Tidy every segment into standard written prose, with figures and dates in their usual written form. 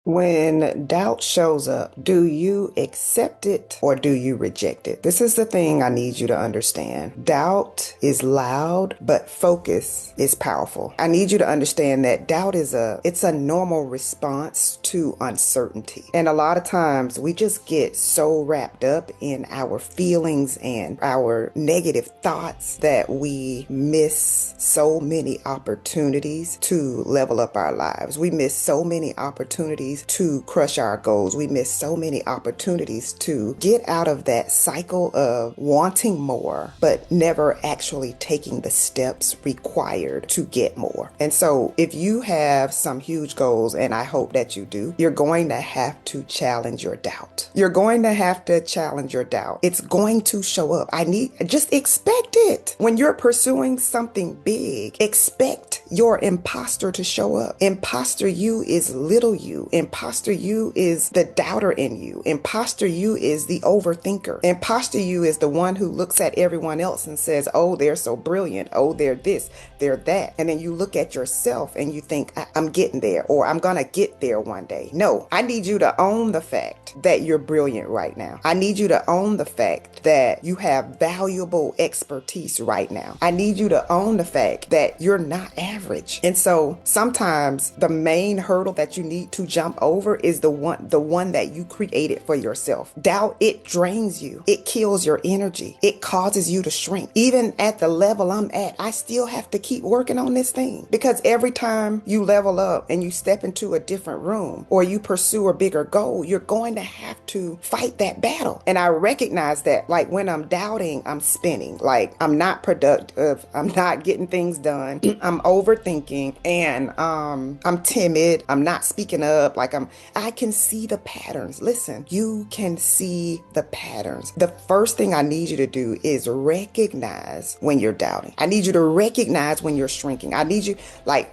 When doubt shows up, do you accept it or do you reject it? This is the thing I need you to understand. Doubt is loud, but focus is powerful. I need you to understand that doubt it's a normal response to uncertainty. And a lot of times we just get so wrapped up in our feelings and our negative thoughts that we miss so many opportunities to level up our lives. We miss so many opportunities to crush our goals. We miss so many opportunities to get out of that cycle of wanting more, but never actually taking the steps required to get more. And so if you have some huge goals, and I hope that you do, you're going to have to challenge your doubt. You're going to have to challenge your doubt. It's going to show up. Just expect it. When you're pursuing something big, expect your imposter to show up. Imposter you is little you. Imposter you is the doubter in you. Imposter you is the overthinker. Imposter you is the one who looks at everyone else and says, oh, they're so brilliant. Oh, they're this, they're that. And then you look at yourself and you think, I'm getting there, or I'm going to get there one day. No, I need you to own the fact that you're brilliant right now. I need you to own the fact that you have valuable expertise right now. I need you to own the fact that you're not average. And so sometimes the main hurdle that you need to jump over is the one that you created for yourself. Doubt, it drains you. It kills your energy. It causes you to shrink. Even at the level I'm at, I still have to keep working on this thing, because every time you level up and you step into a different room or you pursue a bigger goal, you're going to have to fight that battle. And I recognize that, like, when I'm doubting, I'm spinning. Like, I'm not productive. I'm not getting things done. I'm overthinking, and I'm timid. I'm not speaking up. I can see the patterns. Listen, you can see the patterns. The first thing I need you to do is recognize when you're doubting. I need you to recognize when you're shrinking. I need you,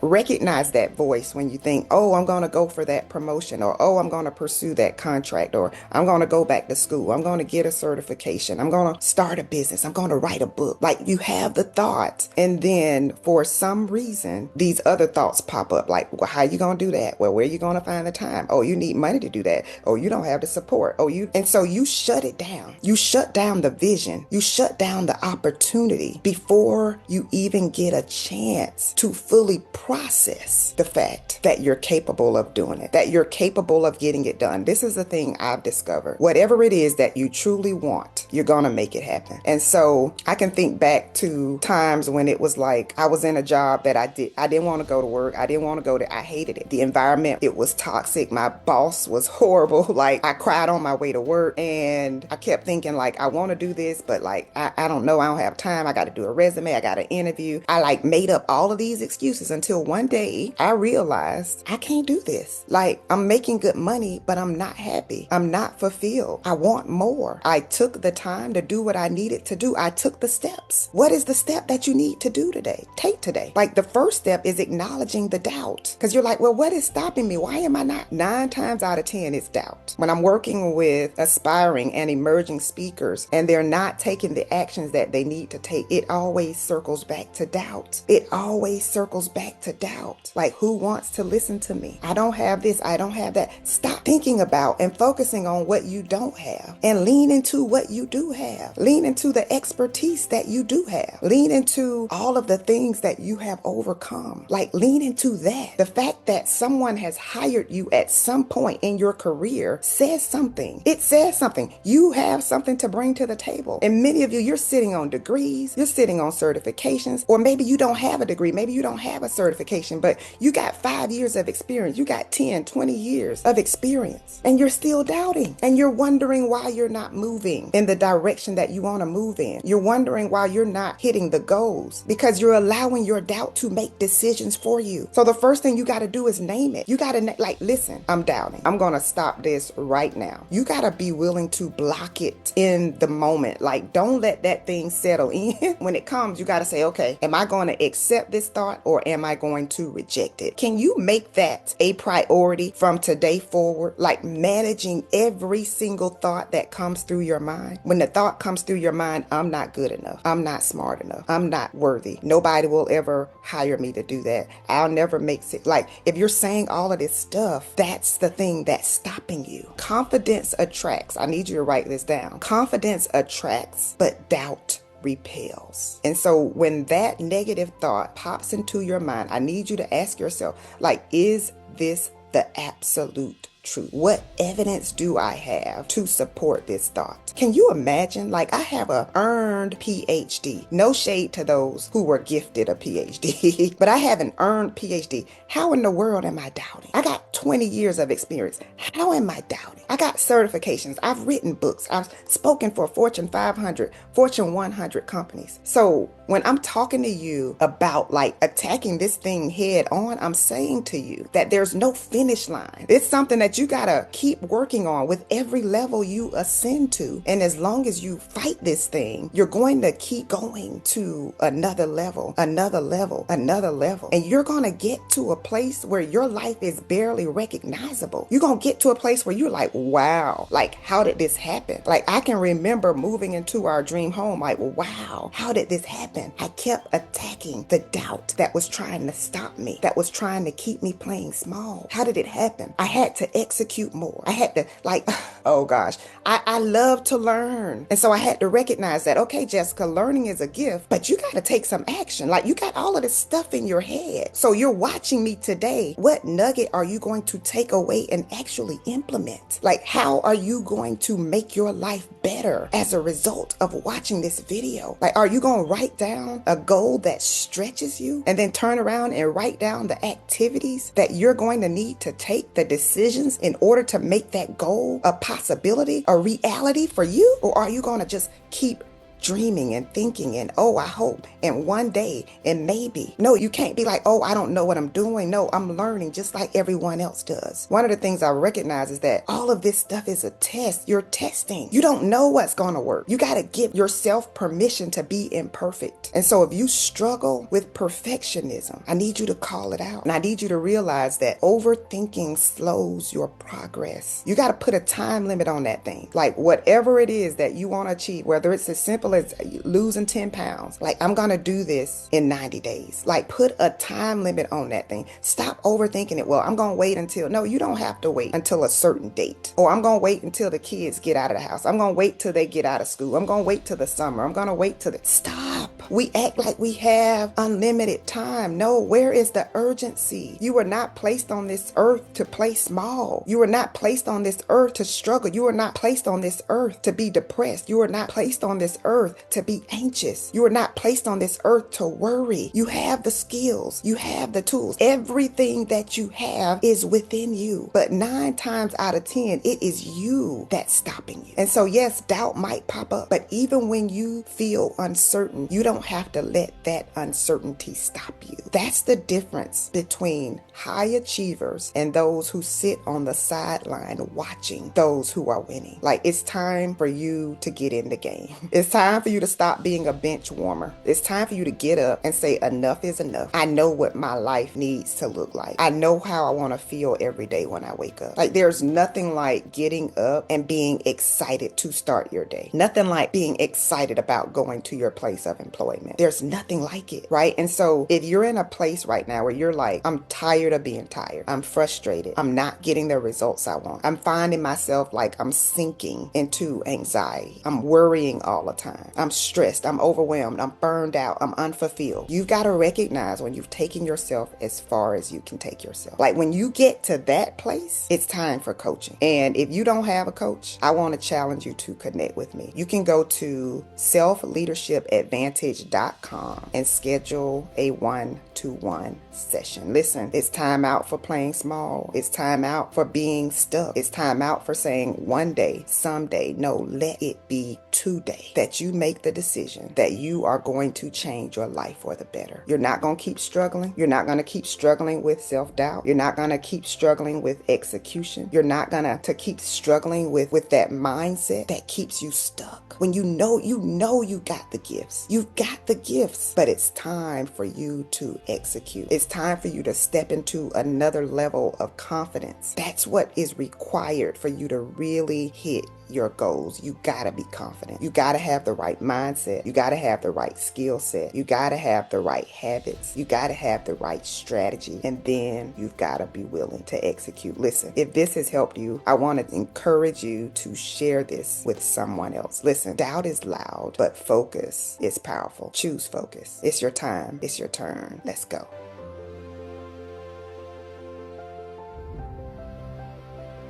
recognize that voice when you think, oh, I'm going to go for that promotion, or oh, I'm going to pursue that contract, or I'm going to go back to school. I'm going to get a certification. I'm going to start a business. I'm going to write a book. Like, you have the thought, and then for some reason, these other thoughts pop up. Like, well, how you going to do that? Well, where are you going to find the time? Oh, you need money to do that. Oh, you don't have the support. And so you shut it down. You shut down the vision. You shut down the opportunity before you even get a chance to fully process the fact that you're capable of doing it, that you're capable of getting it done. This is the thing I've discovered. Whatever it is that you truly want, you're going to make it happen. And so I can think back to times when it was like I was in a job that I didn't want to go to work. I didn't want to go there. I hated it. The environment, it was toxic. My boss was horrible. Like, I cried on my way to work, and I kept thinking, like, I want to do this, but like, I don't know. I don't have time. I got to do a resume. I got an interview. I made up all of these excuses until one day I realized I can't do this. Like, I'm making good money, but I'm not happy. I'm not fulfilled. I want more. I took the time to do what I needed to do. I took the steps. What is the step that you need to do today? Take today. Like, the first step is acknowledging the doubt, because you're like, well, what is stopping me? Why am I not? 9 times out of 10, it's doubt. When I'm working with aspiring and emerging speakers and they're not taking the actions that they need to take, it always circles back to doubt. It always circles back to doubt. Like, who wants to listen to me? I don't have this. I don't have that. Stop thinking about and focusing on what you don't have, and lean into what you do have. Lean into the expertise that you do have. Lean into all of the things that you have overcome. Like, lean into that. The fact that someone has hired you at some point in your career says something. It says something. You have something to bring to the table. And many of you, you're sitting on degrees, you're sitting on certifications, or maybe you don't have a degree, maybe you don't have a certification, but you got 5 years of experience. You got 10, 20 years of experience, and you're still doubting, and you're wondering why you're not moving in the direction that you want to move in. You're wondering why you're not hitting the goals, because you're allowing your doubt to make decisions for you. So the first thing you got to do is name it. You got to listen, I'm doubting. I'm going to stop this right now. You got to be willing to block it in the moment. Like, don't let that thing settle in. When it comes, you got to say, okay, am I going to accept this thought, or am I going to reject it? Can you make that a priority from today forward? Like, managing every single thought that comes through your mind. When the thought comes through your mind, I'm not good enough. I'm not smart enough. I'm not worthy. Nobody will ever hire hire me to do that. I'll never make it. Like, if you're saying all of this stuff, that's the thing that's stopping you. Confidence attracts. I need you to write this down. Confidence attracts, but doubt repels. And so when that negative thought pops into your mind, I need you to ask yourself, like, is this the absolute truth? What evidence do I have to support this thought? Can you imagine? Like, I have a earned PhD. No shade to those who were gifted a PhD, but I have an earned PhD. How in the world am I doubting? I got 20 years of experience. How am I doubting? I got certifications. I've written books. I've spoken for Fortune 500, Fortune 100 companies. So when I'm talking to you about like attacking this thing head on, I'm saying to you that there's no finish line. It's something that you gotta keep working on with every level you ascend to. And as long as you fight this thing, you're going to keep going to another level, another level, another level. And you're gonna get to a place where your life is barely recognizable. You're gonna get to a place where you're like, wow, like, how did this happen? Like, I can remember moving into our dream home, like, wow, how did this happen? I kept attacking the doubt that was trying to stop me, that was trying to keep me playing small. How did it happen? I had to execute more. I had to, like, oh gosh, I love to learn. And so I had to recognize that, okay, Jessica, learning is a gift, but you got to take some action. Like, you got all of this stuff in your head. So you're watching me today. What nugget are you going to take away and actually implement? Like, how are you going to make your life better as a result of watching this video? Like, are you going to write down a goal that stretches you and then turn around and write down the activities that you're going to need to take, the decisions in order to make that goal a possibility, a reality for you? Or are you going to just keep dreaming and thinking and, oh, I hope, and one day, and maybe? No, you can't be like, oh, I don't know what I'm doing. No, I'm learning just like everyone else does. One of the things I recognize is that all of this stuff is a test. You're testing. You don't know what's going to work. You got to give yourself permission to be imperfect. And so if you struggle with perfectionism, I need you to call it out. And I need you to realize that overthinking slows your progress. You got to put a time limit on that thing. Like, whatever it is that you want to achieve, whether it's as simple as losing 10 pounds. Like, I'm going to do this in 90 days. Like, put a time limit on that thing. Stop overthinking it. Well, I'm going to wait until, no, you don't have to wait until a certain date. Or I'm going to wait until the kids get out of the house. I'm going to wait till they get out of school. I'm going to wait till the summer. I'm going to wait till the, stop. We act like we have unlimited time. No, where is the urgency? You were not placed on this earth to play small. You were not placed on this earth to struggle. You were not placed on this earth to be depressed. You were not placed on this earth to be anxious. You are not placed on this earth to worry. You have the skills. You have the tools. Everything that you have is within you. But 9 times out of 10, it is you that's stopping you. And so yes, doubt might pop up, but even when you feel uncertain, you don't have to let that uncertainty stop you. That's the difference between high achievers and those who sit on the sideline watching those who are winning. Like, it's time for you to get in the game. It's time for you to stop being a bench warmer. It's time for you to get up and say, enough is enough. I know what my life needs to look like. I know how I want to feel every day when I wake up. Like, there's nothing like getting up and being excited to start your day. Nothing like being excited about going to your place of employment. There's nothing like it, right? And so if you're in a place right now where you're like, I'm tired of being tired. I'm frustrated. I'm not getting the results I want. I'm finding myself like I'm sinking into anxiety. I'm worrying all the time. I'm stressed. I'm overwhelmed. I'm burned out. I'm unfulfilled. You've got to recognize when you've taken yourself as far as you can take yourself. Like, when you get to that place, it's time for coaching. And if you don't have a coach, I want to challenge you to connect with me. You can go to selfleadershipadvantage.com and schedule a 1-to-1 session. Listen, it's time out for playing small. It's time out for being stuck. It's time out for saying one day, someday. No, let it be today that you make the decision that you are going to change your life for the better. You're not going to keep struggling. You're not going to keep struggling with self-doubt. You're not going to keep struggling with execution. You're not going to keep struggling with that mindset that keeps you stuck. When you know you got the gifts. You've got the gifts, but it's time for you to execute. It's time for you to step into another level of confidence. That's what is required for you to really hit your goals, you gotta be confident. You gotta have the right mindset. You gotta have the right skill set. You gotta have the right habits. You gotta have the right strategy. And then you've gotta be willing to execute. Listen, if this has helped you, I want to encourage you to share this with someone else. Listen, doubt is loud, but focus is powerful. Choose focus. It's your time. It's your turn. Let's go.